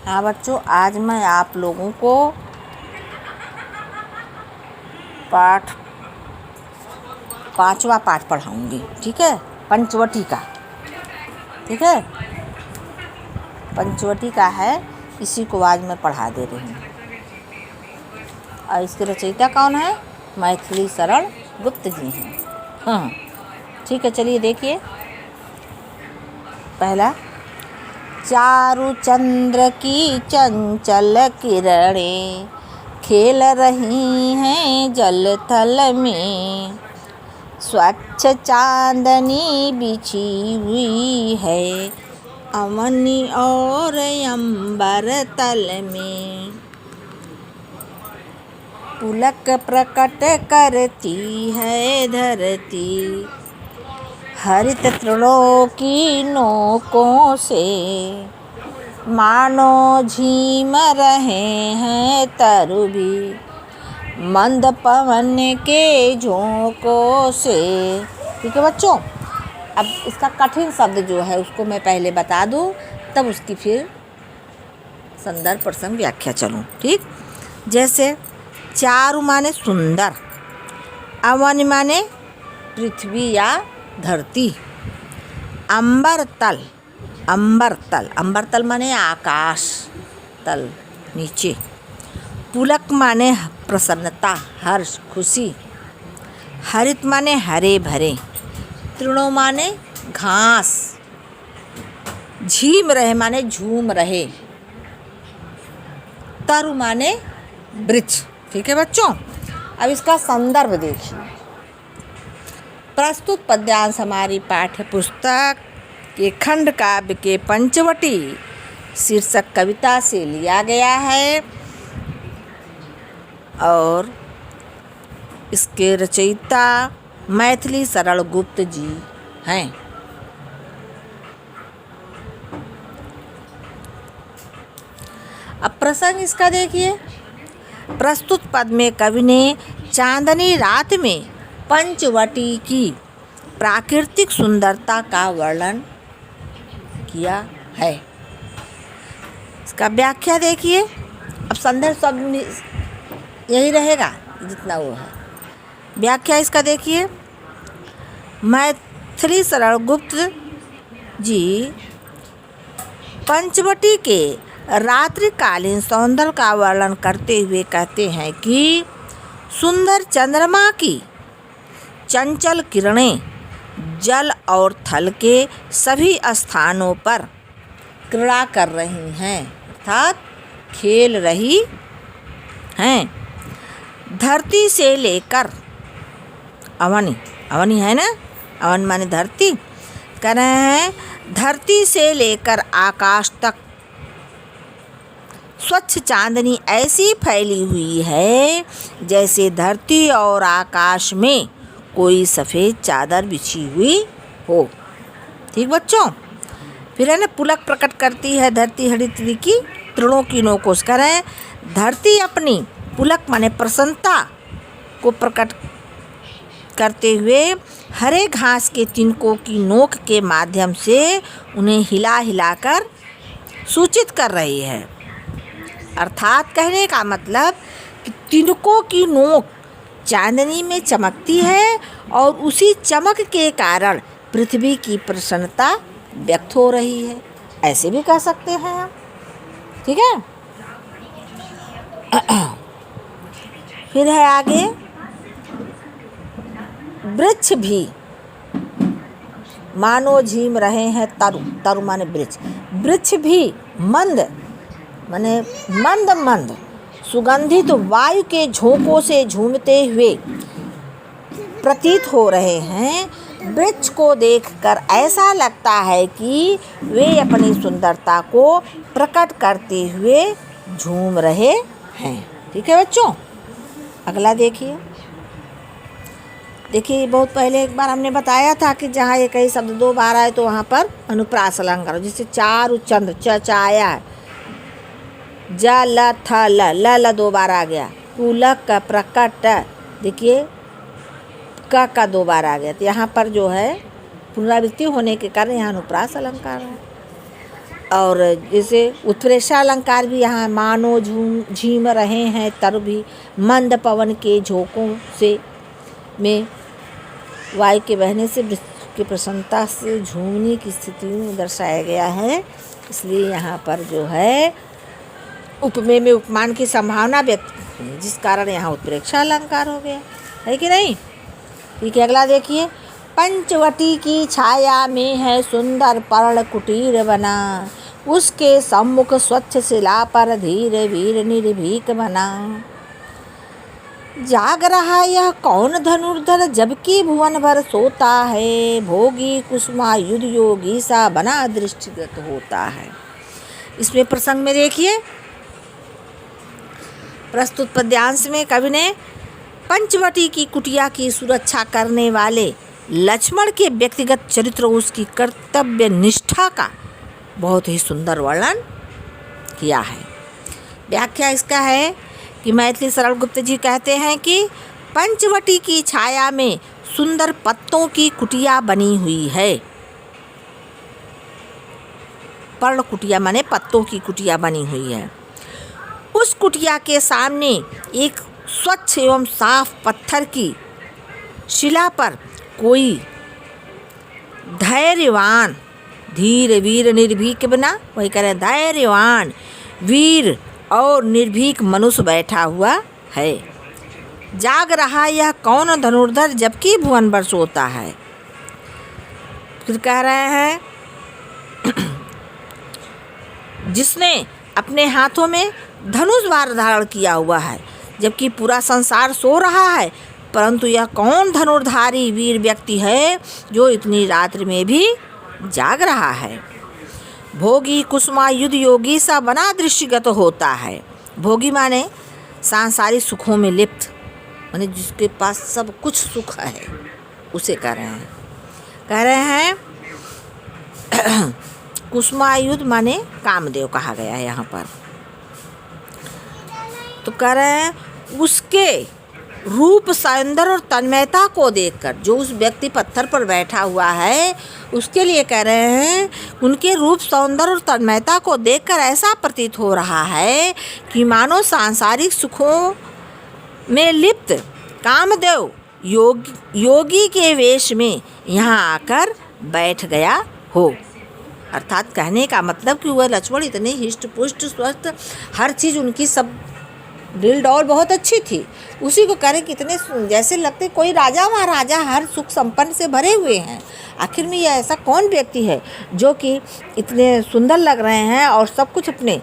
हाँ बच्चों, आज मैं आप लोगों को पांचवा पाठ पढ़ाऊंगी। ठीक है, पंचवटी का। ठीक है, पंचवटी का है, इसी को आज मैं पढ़ा दे रही हूँ। और इसके रचयिता कौन है? मैथिली शरण गुप्त जी हैं। हाँ ठीक है, चलिए देखिए। पहला, चारु चंद्र की चंचल किरणें खेल रही हैं जल थल में, स्वच्छ चांदनी बिछी हुई है अवनी और अंबर तल में, पुलक प्रकट करती है धरती हरित तृणों की नोकों से, मानो झीम रहे हैं तरु भी मंद पवन के झोंकों से। ठीक है बच्चों, अब इसका कठिन शब्द जो है उसको मैं पहले बता दूं, तब उसकी फिर संदर्भ प्रसंग व्याख्या चलूं। ठीक, जैसे चारु माने सुंदर, अवन माने पृथ्वी या धरती, अंबर तल, अंबर तल माने आकाश तल नीचे, पुलक माने प्रसन्नता हर्ष खुशी, हरित माने हरे भरे, तृणों माने घास, झीम रहे माने झूम रहे, तरु माने वृक्ष। ठीक है बच्चों, अब इसका संदर्भ देखिए। प्रस्तुत पद्यांश हमारी पाठ्य पुस्तक के खंड काव्य के पंचवटी शीर्षक कविता से लिया गया है और इसके रचयिता मैथिली शरण गुप्त जी हैं। अब प्रसंग इसका देखिए। प्रस्तुत पद में कवि ने चांदनी रात में पंचवटी की प्राकृतिक सुंदरता का वर्णन किया है। इसका व्याख्या देखिए। अब संदर्भ सब यही रहेगा जितना वो है। व्याख्या इसका देखिए। मैथिली शरण गुप्त जी पंचवटी के रात्रिकालीन सौंदर्य का वर्णन करते हुए कहते हैं कि सुंदर चंद्रमा की चंचल किरणें जल और थल के सभी स्थानों पर क्रीड़ा कर रही हैं, अर्थात खेल रही हैं। धरती से लेकर अवनी है ना, अवन माने धरती, कह रहे हैं धरती से लेकर आकाश तक स्वच्छ चांदनी ऐसी फैली हुई है जैसे धरती और आकाश में कोई सफ़ेद चादर बिछी हुई हो। ठीक बच्चों, फिर है ना, पुलक प्रकट करती है धरती हरित की तृणों की नोकों से। कह रहे हैं धरती अपनी पुलक माने प्रसन्नता को प्रकट करते हुए हरे घास के तिनकों की नोक के माध्यम से उन्हें हिला हिलाकर सूचित कर रही है। अर्थात कहने का मतलब कि तिनकों की नोक चांदनी में चमकती है और उसी चमक के कारण पृथ्वी की प्रसन्नता व्यक्त हो रही है, ऐसे भी कह सकते हैं हम। ठीक है, फिर है आगे, वृक्ष भी मानो झीम रहे हैं तरु माने वृक्ष, वृक्ष भी मंद माने मंद सुगंधित वायु के झोंकों से झूमते हुए प्रतीत हो रहे हैं। वृक्ष को देखकर ऐसा लगता है कि वे अपनी सुंदरता को प्रकट करते हुए झूम रहे हैं। ठीक है बच्चों, अगला देखिए। बहुत पहले एक बार हमने बताया था कि जहाँ एक ही शब्द दो बार आए तो वहाँ पर अनुप्रास अलंकार, जैसे चारु चंद्र चचाया है, ज ल थ ल दो बार आ गया, पुलक का प्रकट देखिए का दो बार आ गया, तो यहाँ पर जो है पुनरावृत्ति होने के कारण यहाँ अनुप्रास अलंकार है। और जैसे उत्प्रेक्षालंकार भी यहाँ मानो झूम रहे हैं तर भी मंद पवन के झोंकों से में वायु के बहने से वृक्ष की प्रसन्नता से झूमने की स्थिति में दर्शाया गया है। इसलिए यहाँ पर जो है उपमेय में उपमान की संभावना व्यक्त हुई, जिस कारण यहाँ उत्प्रेक्षा अलंकार हो गया है कि नहीं। ठीक है, अगला देखिए। पंचवटी की छाया में है सुंदर पर्ण कुटीर बना, उसके सम्मुख स्वच्छ शिला पर धीर वीर निर्भीक बना। जाग रहा यह कौन धनुर्धर जबकि भुवन भर सोता है, भोगी कुसुमायुध योगी सा बना दृष्टिगत होता है। इसमें प्रसंग में देखिए, प्रस्तुत पद्यांश में कवि ने पंचवटी की कुटिया की सुरक्षा करने वाले लक्ष्मण के व्यक्तिगत चरित्र, उसकी कर्तव्य निष्ठा का बहुत ही सुंदर वर्णन किया है। व्याख्या इसका है कि मैथिली सरल गुप्त जी कहते हैं कि पंचवटी की छाया में सुंदर पत्तों की कुटिया बनी हुई है। पर्ण कुटिया माने पत्तों की कुटिया बनी हुई है। उस कुटिया के सामने एक स्वच्छ एवं साफ पत्थर की शिला पर कोई धैर्यवान धीर वीर निर्भीक बना, वही कह रहे धैर्यवान वीर और निर्भीक मनुष्य बैठा हुआ है। जाग रहा यह कौन धनुर्धर जबकि भुवन भर सोता है। फिर कह रहे हैं जिसने अपने हाथों में धनुष बाण धारण किया हुआ है जबकि पूरा संसार सो रहा है, परंतु यह कौन धनुर्धारी वीर व्यक्ति है जो इतनी रात्रि में भी जाग रहा है। भोगी कुसुमायुध योगी सा बना दृष्टिगत होता है। भोगी माने सांसारिक सुखों में लिप्त, माने जिसके पास सब कुछ सुख है, उसे कह रहे हैं कुसुमायुध माने कामदेव कहा गया है यहाँ पर। तो कह रहे हैं उसके रूप सौंदर्य और तन्मयता को देखकर, जो उस व्यक्ति पत्थर पर बैठा हुआ है उसके लिए कह रहे हैं, उनके रूप सौंदर्य और तन्मयता को देखकर ऐसा प्रतीत हो रहा है कि मानो सांसारिक सुखों में लिप्त कामदेव योगी के वेश में यहाँ आकर बैठ गया हो। अर्थात कहने का मतलब कि वह लक्ष्मण इतने हिष्ट पुष्ट स्वस्थ, हर चीज़ उनकी सब दिल डॉल बहुत अच्छी थी, उसी को कह रहे कितने जैसे लगते कोई राजा महाराजा हर सुख संपन्न से भरे हुए हैं। आखिर में यह ऐसा कौन व्यक्ति है जो कि इतने सुंदर लग रहे हैं और सब कुछ अपने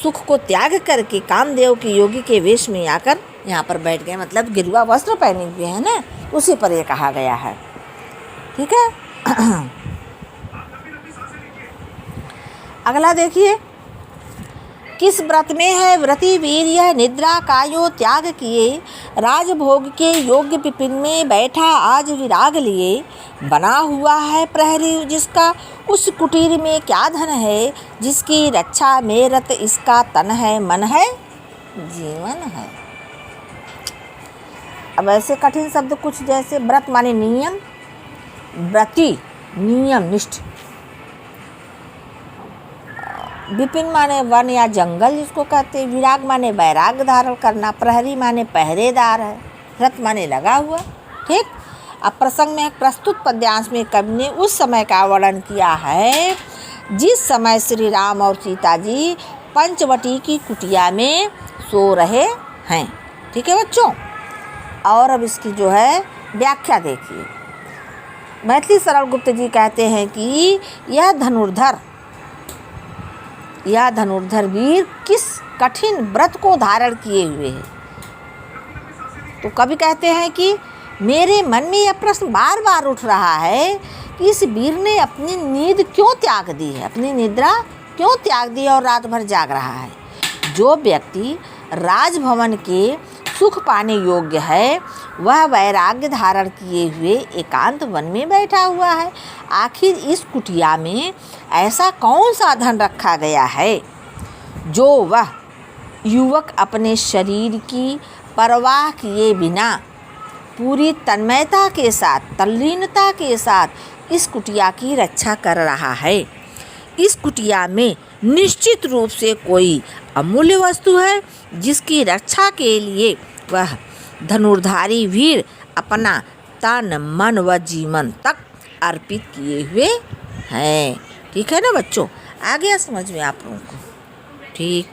सुख को त्याग करके कामदेव के योगी के वेश में आकर यहाँ पर बैठ गए, मतलब गिरुआ वस्त्र पहने हुए हैं ना, उसी पर यह कहा गया है। ठीक है। अगला देखिए, किस व्रत में है व्रती वीर यह निद्रा कायो त्याग किए, राजभोग के योग्य पिपिन में बैठा आज विराग लिए, बना हुआ है प्रहरी जिसका उस कुटीर में क्या धन है, जिसकी रक्षा में रत इसका तन है मन है जीवन है। अब ऐसे कठिन शब्द कुछ जैसे व्रत माने नियम, व्रती नियम निष्ठ, विपिन माने वन या जंगल जिसको कहते हैं, विराग माने वैराग धारण करना, प्रहरी माने पहरेदार है, रथ माने लगा हुआ। ठीक। अब प्रसंग में प्रस्तुत पद्यांश में कवि ने उस समय का वर्णन किया है जिस समय श्री राम और सीता जी पंचवटी की कुटिया में सो रहे हैं। ठीक है बच्चों। और अब इसकी जो है व्याख्या देखिए। मैथिली सरल गुप्त जी कहते हैं कि यह धनुर्धर वीर किस कठिन व्रत को धारण किए हुए है। तो कवि कहते हैं कि मेरे मन में यह प्रश्न बार बार उठ रहा है कि इस वीर ने अपनी नींद क्यों त्याग दी है, अपनी निद्रा क्यों त्याग दी और रात भर जाग रहा है। जो व्यक्ति राजभवन के सुख पाने योग्य है वह वैराग्य धारण किए हुए एकांत वन में बैठा हुआ है। आखिर इस कुटिया में ऐसा कौन सा धन रखा गया है जो वह युवक अपने शरीर की परवाह किए बिना पूरी तन्मयता के साथ, तल्लीनता के साथ इस कुटिया की रक्षा कर रहा है। इस कुटिया में निश्चित रूप से कोई अमूल्य वस्तु है जिसकी रक्षा के लिए वह धनुर्धारी वीर अपना तन मन व जीवन तक अर्पित किए हुए हैं। ठीक है ना बच्चों, आ गया समझ में आप लोगों को? ठीक,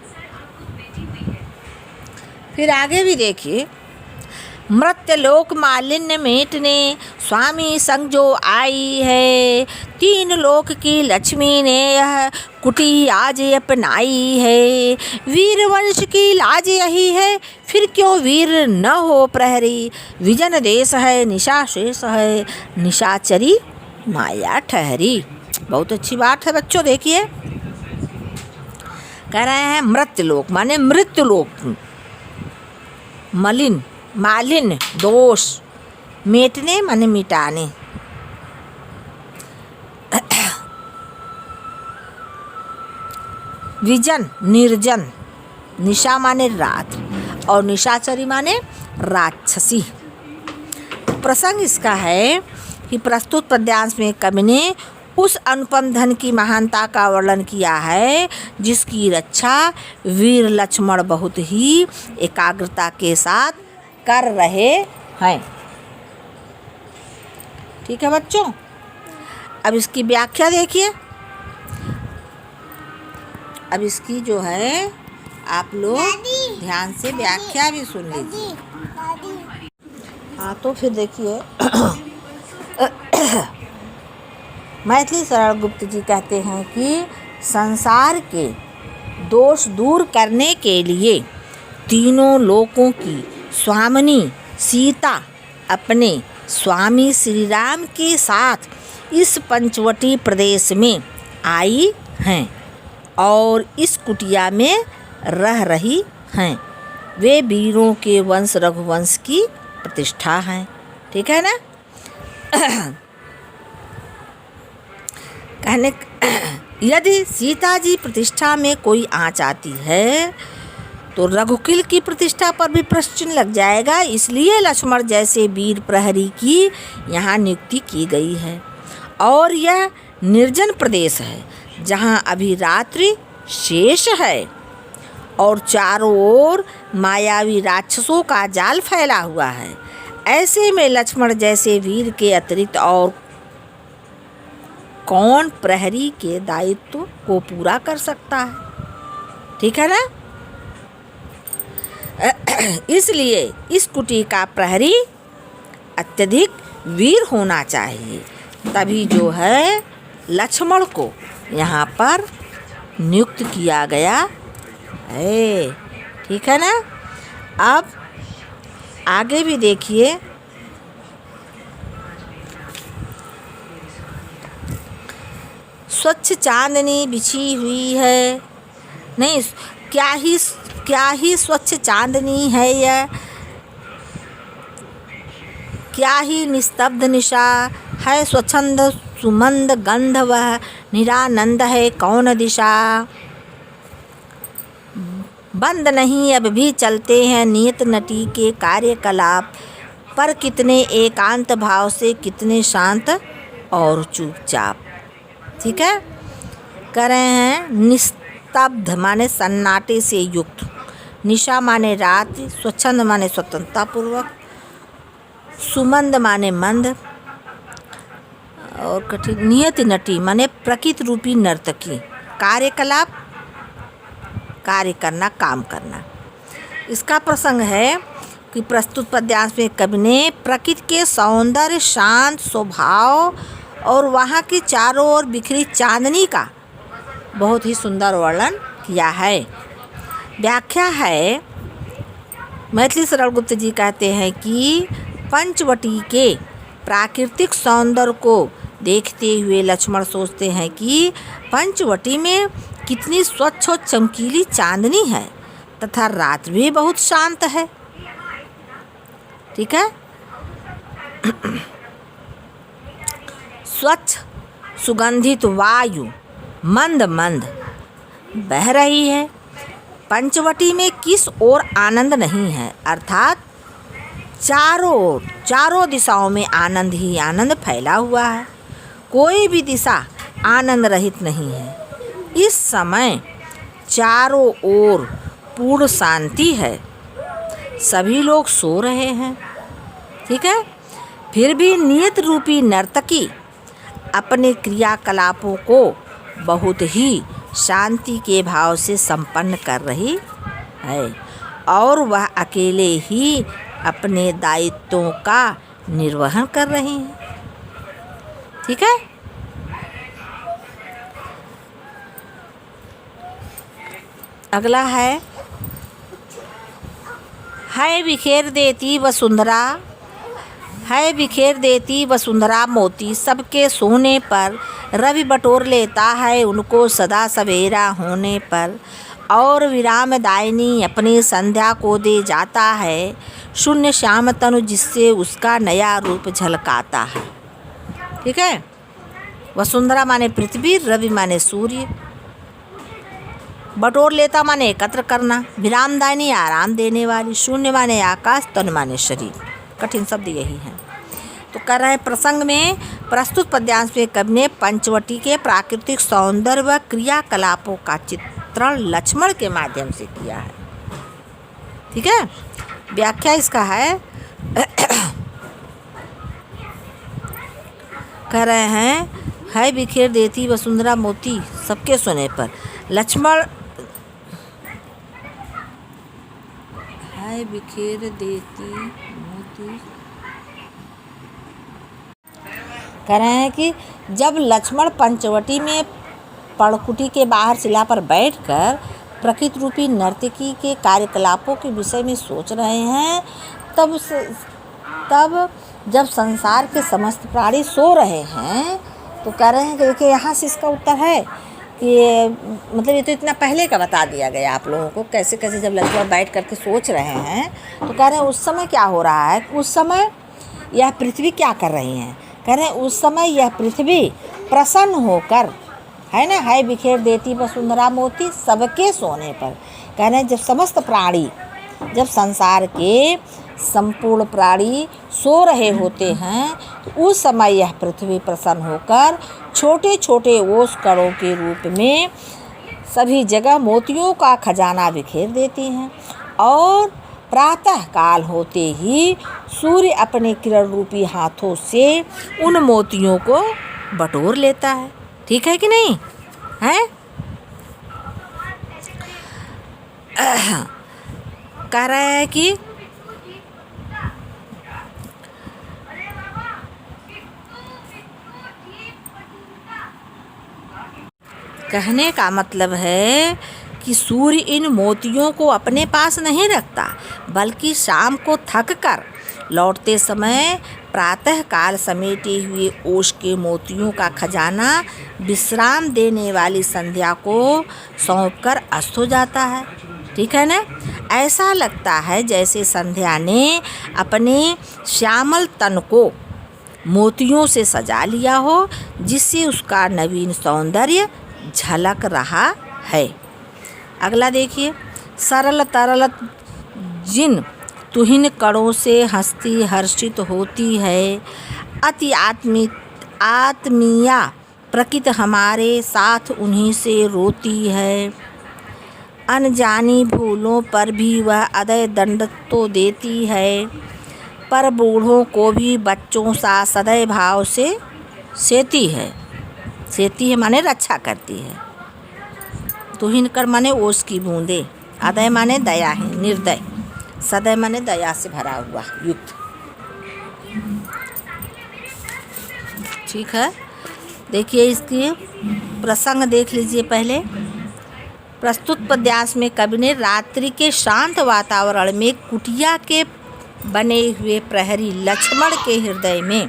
फिर आगे भी देखिए। मृत्यलोक मालिन्य मेटने स्वामी संग जो आई है, तीन लोक की लक्ष्मी ने यह कुटी आज अपनाई है। वीर वंश की लाज यही है, फिर क्यों वीर न हो प्रहरी। विजन देश है निशा शेष है, निशाचरी माया ठहरी। बहुत अच्छी बात है बच्चों। देखिए कह रहे हैं मृत्यलोक माने मृत्युलोक, मालिन्य दोष, मेटने माने मिटाने, विजन निर्जन, निशा माने रात और निशाचरी माने राक्षसी। प्रसंग इसका है कि प्रस्तुत पद्यांश में कवि ने उस अनुपम धन की महानता का वर्णन किया है जिसकी रक्षा वीर लक्ष्मण बहुत ही एकाग्रता के साथ कर रहे हैं। ठीक है बच्चों, अब इसकी व्याख्या देखिए। अब इसकी जो है आप लोग ध्यान से व्याख्या भी सुन लीजिए। हाँ तो फिर देखिए मैथिली शरण गुप्त जी कहते हैं कि संसार के दोष दूर करने के लिए तीनों लोकों की स्वामिनी सीता अपने स्वामी श्री राम के साथ इस पंचवटी प्रदेश में आई हैं और इस कुटिया में रह रही हैं। वे वीरों के वंश रघुवंश की प्रतिष्ठा हैं। ठीक है ना? कहने यदि सीता जी प्रतिष्ठा में कोई आँच आती है तो रघुकुल की प्रतिष्ठा पर भी प्रश्न लग जाएगा। इसलिए लक्ष्मण जैसे वीर प्रहरी की यहाँ नियुक्ति की गई है। और यह निर्जन प्रदेश है जहाँ अभी रात्रि शेष है और चारों ओर मायावी राक्षसों का जाल फैला हुआ है। ऐसे में लक्ष्मण जैसे वीर के अतिरिक्त और कौन प्रहरी के दायित्व को पूरा कर सकता है? ठीक है ना? इसलिए इस कुटी का प्रहरी अत्यधिक वीर होना चाहिए। तभी जो है लक्ष्मण को यहाँ पर नियुक्त किया गया है। ठीक है ना? अब आगे भी देखिए। स्वच्छ चांदनी बिछी हुई है, नहीं क्या ही स्वच्छ चांदनी है यह, क्या ही निस्तब्ध निशा है, स्वच्छंद सुमंद गंध वह निरानंद है कौन दिशा। बंद नहीं अब भी चलते हैं नियत नटी के कार्यकलाप, पर कितने एकांत भाव से कितने शांत और चुपचाप। ठीक है? कह रहे हैं निस्तब्ध माने सन्नाटे से युक्त, निशा माने रात, स्वच्छंद माने स्वतंत्रता पूर्वक, सुमंद माने मंद और कठिन, नियत नटी माने प्रकृति रूपी नर्तकी, कार्यकलाप कार्य करना, काम करना। इसका प्रसंग है कि प्रस्तुत पद्यांश में कवि ने प्रकृति के सौंदर्य, शांत स्वभाव और वहाँ की चारों ओर बिखरी चांदनी का बहुत ही सुंदर वर्णन किया है। व्याख्या है, मैथिली शरण गुप्त जी कहते हैं कि पंचवटी के प्राकृतिक सौंदर्य को देखते हुए लक्ष्मण सोचते हैं कि पंचवटी में कितनी स्वच्छ और चमकीली चांदनी है तथा रात भी बहुत शांत है। ठीक है? स्वच्छ सुगंधित वायु मंद मंद बह रही है। पंचवटी में किस ओर आनंद नहीं है, अर्थात चारों दिशाओं में आनंद ही आनंद फैला हुआ है। कोई भी दिशा आनंद रहित नहीं है। इस समय चारों ओर पूर्ण शांति है, सभी लोग सो रहे हैं। ठीक है। फिर भी नियत रूपी नर्तकी अपने क्रियाकलापों को बहुत ही शांति के भाव से संपन्न कर रही है और वह अकेले ही अपने दायित्वों का निर्वहन कर रही है। ठीक है। अगला है बिखेर देती वसुंधरा, है बिखेर देती वसुंधरा मोती, सबके सोने पर रवि बटोर लेता है उनको सदा सवेरा होने पर, और विराम दायिनी अपनी संध्या को दे जाता है शून्य श्याम तनु जिससे उसका नया रूप झलकाता है। ठीक है। वसुंधरा माने पृथ्वी, रवि माने सूर्य, बटोर लेता माने एकत्र करना, विराम दायिनी आराम देने वाली, शून्य माने आकाश, तनु माने शरीर। कठिन शब्द यही हैं। तो कर रहे प्रसंग में प्रस्तुत पद्यांश में कवि ने पंचवटी के प्राकृतिक सौंदर्य व क्रियाकलापों का चित्रण लक्ष्मण के माध्यम से किया है। ठीक है। व्याख्या इसका है कह रहे हैं है बिखेर देती वसुंधरा मोती, सबके सोने पर लक्ष्मण है बिखेर देती मोती, कह रहे हैं कि जब लक्ष्मण पंचवटी में पर्णकुटी के बाहर शिला पर बैठकर प्रकृति रूपी नर्तकी के कार्यकलापों के विषय में सोच रहे हैं, तब जब संसार के समस्त प्राणी सो रहे हैं, तो कह रहे हैं कि देखिए यहाँ से इसका उत्तर है कि मतलब ये तो इतना पहले का बता दिया गया आप लोगों को, कैसे कैसे जब लक्ष्मण बैठ करके सोच रहे हैं, तो कह रहे हैं उस समय क्या हो रहा है, उस समय यह पृथ्वी क्या कर रही हैं। कह रहे हैं उस समय यह पृथ्वी प्रसन्न होकर, है ना, है बिखेर देती वसुंधरा मोती, सबके सोने पर। कह रहे हैं जब समस्त प्राणी, जब संसार के संपूर्ण प्राणी सो रहे होते हैं, तो उस समय यह पृथ्वी प्रसन्न होकर छोटे छोटे ओस कणों के रूप में सभी जगह मोतियों का खजाना बिखेर देती हैं, और प्रातः काल होते ही सूर्य अपने किरण रूपी हाथों से उन मोतियों को बटोर लेता है। ठीक है कि नहीं है। कह रहा है कि कहने का मतलब है कि सूर्य इन मोतियों को अपने पास नहीं रखता, बल्कि शाम को थक कर लौटते समय प्रातः काल समेटे हुए ओष के मोतियों का खजाना विश्राम देने वाली संध्या को सौंपकर अस्त हो जाता है। ठीक है ना। ऐसा लगता है जैसे संध्या ने अपने श्यामल तन को मोतियों से सजा लिया हो, जिससे उसका नवीन सौंदर्य झलक रहा है। अगला देखिए, सरल तरल जिन तुहिन कणों से हंसती हर्षित होती है, अति आत्मीया प्रकृति हमारे साथ उन्हीं से रोती है, अनजानी भूलों पर भी वह अदय दंड तो देती है, पर बूढ़ों को भी बच्चों सा सदैव भाव से सेती है माने रक्षा करती है। तुहिन कर माने ओस की बूंदे, अदय माने दया है, निर्दय, सदैव माने दया से भरा हुआ, युक्त। ठीक है। देखिए इसकी प्रसंग देख लीजिए। पहले प्रस्तुत पद्यांश में कवि ने रात्रि के शांत वातावरण में कुटिया के बने हुए प्रहरी लक्ष्मण के हृदय में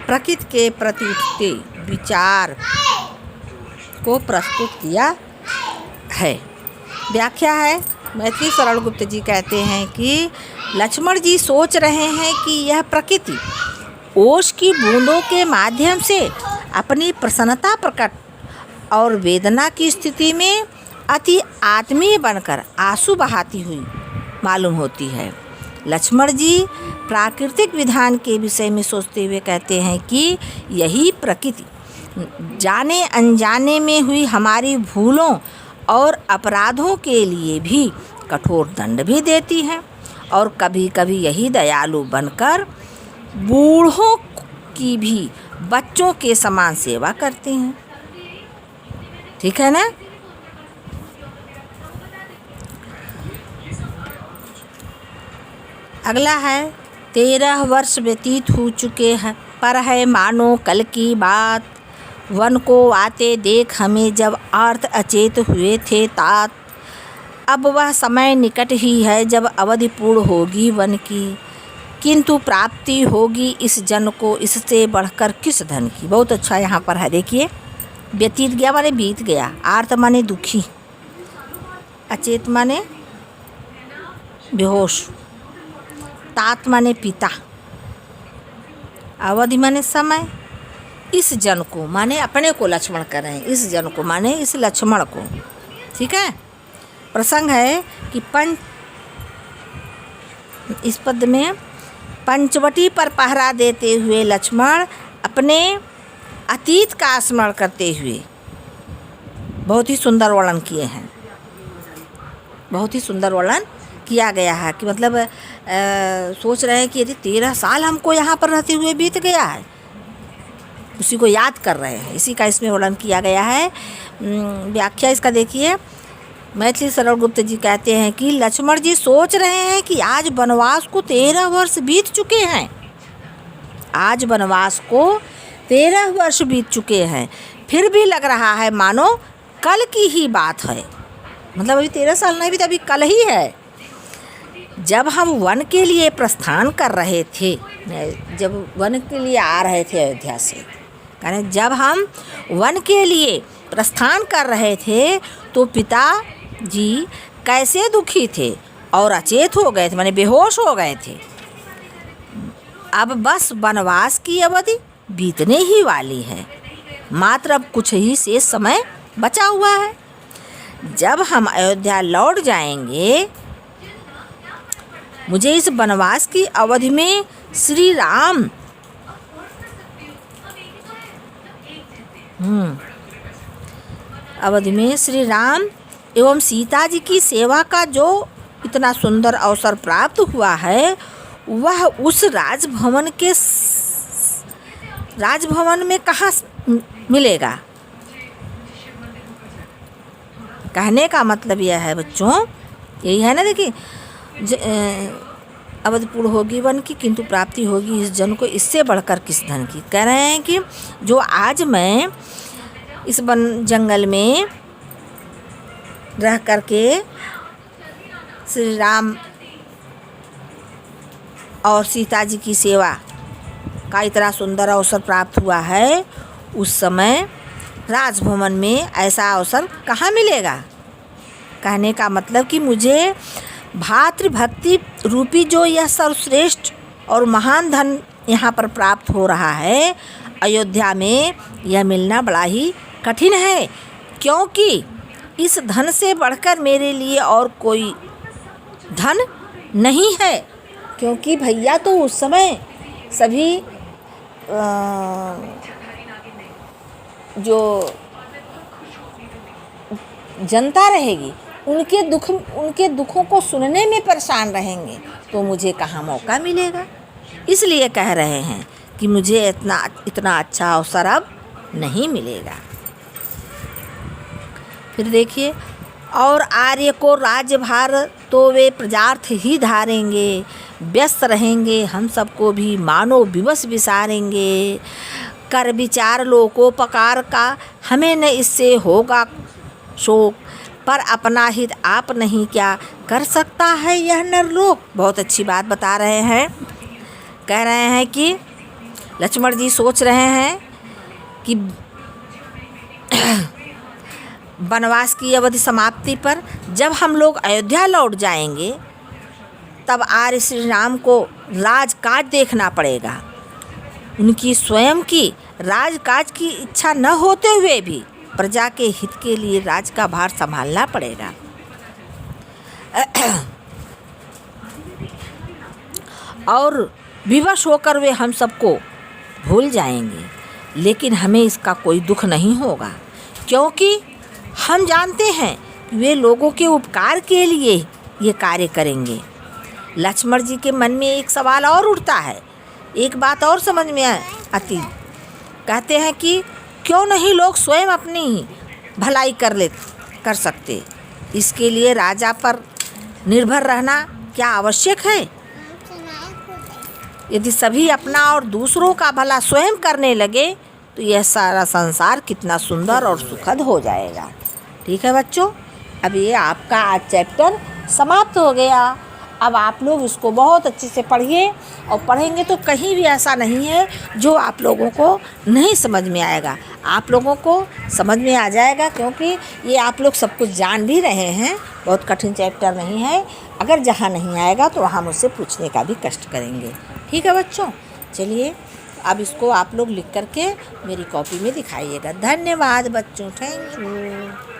प्रकृति के प्रति उठते विचार को प्रस्तुत किया है। व्याख्या है, मैथिली सरल गुप्त जी कहते हैं कि लक्ष्मण जी सोच रहे हैं कि यह प्रकृति ओश की बूंदों के माध्यम से अपनी प्रसन्नता प्रकट और वेदना की स्थिति में अति आत्मीय बनकर आंसू बहाती हुई मालूम होती है। लक्ष्मण जी प्राकृतिक विधान के विषय में सोचते हुए कहते हैं कि यही प्रकृति जाने अनजाने में हुई हमारी भूलों और अपराधों के लिए भी कठोर दंड भी देती है, और कभी कभी यही दयालु बनकर बूढ़ों की भी बच्चों के समान सेवा करती हैं। ठीक है ना। अगला है 13 वर्ष व्यतीत हो चुके हैं, पर है मानो कल की बात। वन को आते देख हमें जब अर्थ अचेत हुए थे तात। अब वह समय निकट ही है जब अवधि पूर्ण होगी वन की, किंतु प्राप्ति होगी इस जन को इससे बढ़कर किस धन की। बहुत अच्छा यहाँ पर है, देखिए। व्यतीत गया माने बीत गया, आर्त माने दुखी, अचेत माने बेहोश, तात माने पिता, अवधि माने समय। इस जन को माने अपने को लक्ष्मण कर रहे हैं, इस जन को माने इस लक्ष्मण को। ठीक है। प्रसंग है कि इस पद में पंचवटी पर पहरा देते हुए लक्ष्मण अपने अतीत का स्मरण करते हुए बहुत ही सुंदर वर्णन किए हैं, बहुत ही सुंदर वर्णन किया गया है कि मतलब सोच रहे हैं कि यदि 13 साल हमको यहाँ पर रहते हुए बीत गया है, उसी को याद कर रहे हैं, इसी का इसमें वर्णन किया गया है। व्याख्या इसका देखिए। मैथिली सरल गुप्त जी कहते हैं कि लक्ष्मण जी सोच रहे हैं कि आज वनवास को 13 वर्ष बीत चुके हैं, आज वनवास को 13 वर्ष बीत चुके हैं, फिर भी लग रहा है मानो कल की ही बात है। मतलब अभी 13 साल नहीं बीते, अभी कल ही है। जब हम वन के लिए प्रस्थान कर रहे थे, जब वन के लिए आ रहे थे अयोध्या से, कहने जब हम वन के लिए प्रस्थान कर रहे थे तो पिता जी कैसे दुखी थे और अचेत हो गए थे, माने बेहोश हो गए थे। अब बस वनवास की अवधि बीतने ही वाली है, मात्र अब कुछ ही शेष समय बचा हुआ है। जब हम अयोध्या लौट जाएंगे, मुझे इस वनवास की अवधि में श्री राम अवधि में श्री राम एवं सीता जी की सेवा का जो इतना सुंदर अवसर प्राप्त हुआ है, वह उस राजभवन में कहाँ मिलेगा। कहने का मतलब यह है बच्चों, यही है ना। देखिए, अवधि पूर्ण होगी वन की, किंतु प्राप्ति होगी इस जन को इससे बढ़कर किस धन की। कह रहे हैं कि जो आज मैं इस वन जंगल में रह करके श्री राम और सीता जी की सेवा का इतना सुंदर अवसर प्राप्त हुआ है, उस समय राजभवन में ऐसा अवसर कहाँ मिलेगा। कहने का मतलब कि मुझे भातृभक्ति रूपी जो यह सर्वश्रेष्ठ और महान धन यहाँ पर प्राप्त हो रहा है अयोध्या में, यह मिलना बड़ा ही कठिन है, क्योंकि इस धन से बढ़कर मेरे लिए और कोई धन नहीं है। क्योंकि भैया तो उस समय सभी जो जनता रहेगी उनके दुखों को सुनने में परेशान रहेंगे, तो मुझे कहाँ मौका मिलेगा। इसलिए कह रहे हैं कि मुझे इतना अच्छा अवसर अब नहीं मिलेगा। फिर देखिए, और आर्य को राज्यभार तो वे प्रजार्थ ही धारेंगे, व्यस्त रहेंगे हम सबको भी मानो विवश विसारेंगे। कर विचार लोकोपकार का हमें न इससे होगा शोक, पर अपना हित आप नहीं क्या कर सकता है यह नरलोक। बहुत अच्छी बात बता रहे हैं। कह रहे हैं कि लक्ष्मण जी सोच रहे हैं कि वनवास की अवधि समाप्ति पर जब हम लोग अयोध्या लौट जाएंगे, तब आर्य श्री राम को राजकाज देखना पड़ेगा। उनकी स्वयं की राजकाज की इच्छा न होते हुए भी प्रजा के हित के लिए राज का भार संभालना पड़ेगा। और विवश होकर वे हम सबको भूल जाएंगे। लेकिन हमें इसका कोई दुख नहीं होगा, क्योंकि हम जानते हैं कि वे लोगों के उपकार के लिए ये कार्य करेंगे। लक्ष्मण जी के मन में एक सवाल और उठता है, एक बात और समझ में आती। कहते हैं कि क्यों नहीं लोग स्वयं अपनी भलाई कर सकते, इसके लिए राजा पर निर्भर रहना क्या आवश्यक है? यदि सभी अपना और दूसरों का भला स्वयं करने लगे तो यह सारा संसार कितना सुंदर और सुखद हो जाएगा। ठीक है बच्चों, अब ये आपका आज चैप्टर समाप्त हो गया। अब आप लोग इसको बहुत अच्छे से पढ़िए, और पढ़ेंगे तो कहीं भी ऐसा नहीं है जो आप लोगों को नहीं समझ में आएगा, आप लोगों को समझ में आ जाएगा, क्योंकि ये आप लोग सब कुछ जान भी रहे हैं। बहुत कठिन चैप्टर नहीं है, अगर जहाँ नहीं आएगा तो वहाँ मुझसे पूछने का भी कष्ट करेंगे। ठीक है बच्चों, चलिए अब इसको आप लोग लिख करके मेरी कॉपी में दिखाइएगा। धन्यवाद बच्चों, थैंक यू।